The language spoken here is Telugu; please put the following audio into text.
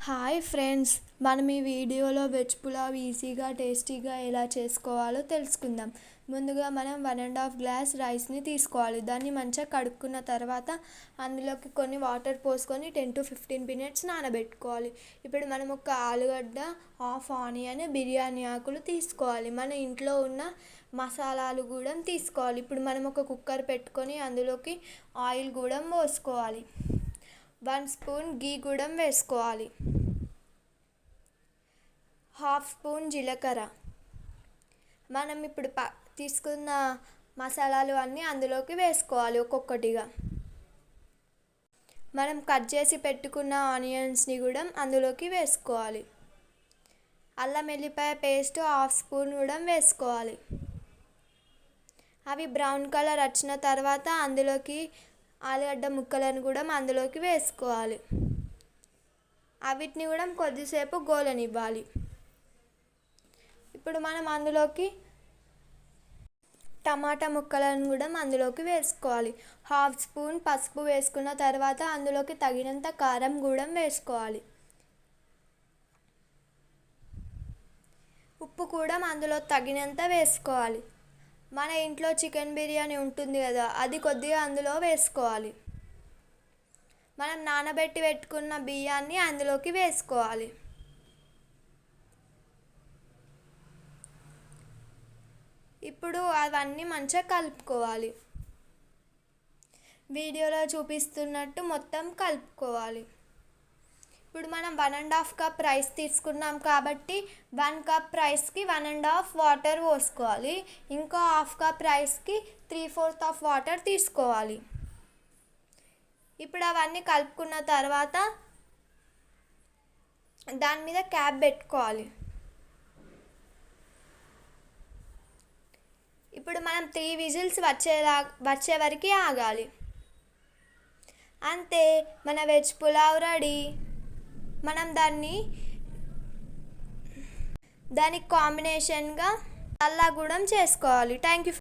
హాయ్ ఫ్రెండ్స్, మనం ఈ వీడియోలో వెజ్ పులావ్ ఈజీగా టేస్టీగా ఎలా చేసుకోవాలో తెలుసుకుందాం. ముందుగా మనం 1.5 గ్లాస్ రైస్ని తీసుకోవాలి. దాన్ని మంచిగా కడుక్కున్న తర్వాత అందులోకి కొన్ని వాటర్ పోసుకొని 10 to 15 minutes నానబెట్టుకోవాలి. ఇప్పుడు మనం ఒక ఆలుగడ్డ, హాఫ్ ఆనియన్, బిర్యానీ ఆకులు తీసుకోవాలి. మన ఇంట్లో ఉన్న మసాలాలు కూడా తీసుకోవాలి. ఇప్పుడు మనం ఒక కుక్కర్ పెట్టుకొని అందులోకి ఆయిల్ కూడా పోసుకోవాలి. 1 స్పూన్ గీ కూడా వేసుకోవాలి. హాఫ్ స్పూన్ జీలకర్ర. మనం ఇప్పుడు తీసుకున్న మసాలాలు అన్నీ అందులోకి వేసుకోవాలి ఒక్కొక్కటిగా. మనం కట్ చేసి పెట్టుకున్న ఆనియన్స్ని కూడా అందులోకి వేసుకోవాలి. అల్లం వెల్లిపాయ పేస్ట్ హాఫ్ స్పూన్ కూడా వేసుకోవాలి. అవి బ్రౌన్ కలర్ వచ్చిన తర్వాత అందులోకి ఆలుగడ్డ ముక్కలను కూడా అందులోకి వేసుకోవాలి. వీటిని కూడా కొద్దిసేపు గోలనివ్వాలి. ఇప్పుడు మనం అందులోకి టమాటా ముక్కలను కూడా అందులోకి వేసుకోవాలి. హాఫ్ స్పూన్ పసుపు వేసుకున్న తర్వాత అందులోకి తగినంత కారం కూడా వేసుకోవాలి. ఉప్పు కూడా అందులో తగినంత వేసుకోవాలి. మన ఇంట్లో చికెన్ బిర్యానీ ఉంటుంది కదా, అది కొద్దిగా అందులో వేసుకోవాలి. మనం నానబెట్టి పెట్టుకున్న బియ్యాన్ని అందులోకి వేసుకోవాలి. ఇప్పుడు అవన్నీ మంచిగా కలుపుకోవాలి. వీడియోలో చూపిస్తున్నట్టు మొత్తం కలుపుకోవాలి. ఇప్పుడు మనం 1.5 కప్ రైస్ తీసుకున్నాం కాబట్టి 1 కప్ రైస్కి 1.5 వాటర్ పోసుకోవాలి. ఇంకో హాఫ్ కప్ రైస్కి 3/4 వాటర్ తీసుకోవాలి. ఇప్పుడు అవన్నీ కలుపుకున్న తర్వాత దాని మీద క్యాప్ పెట్టుకోవాలి. ఇప్పుడు మనం 3 విజిల్స్ వచ్చే వరకు ఆగాలి. అంతే, మన వెజ్ పులావ్ రెడీ. మనం దానికి కాంబినేషన్గా అల్లా కూడా చేసుకోవాలి. Thank you.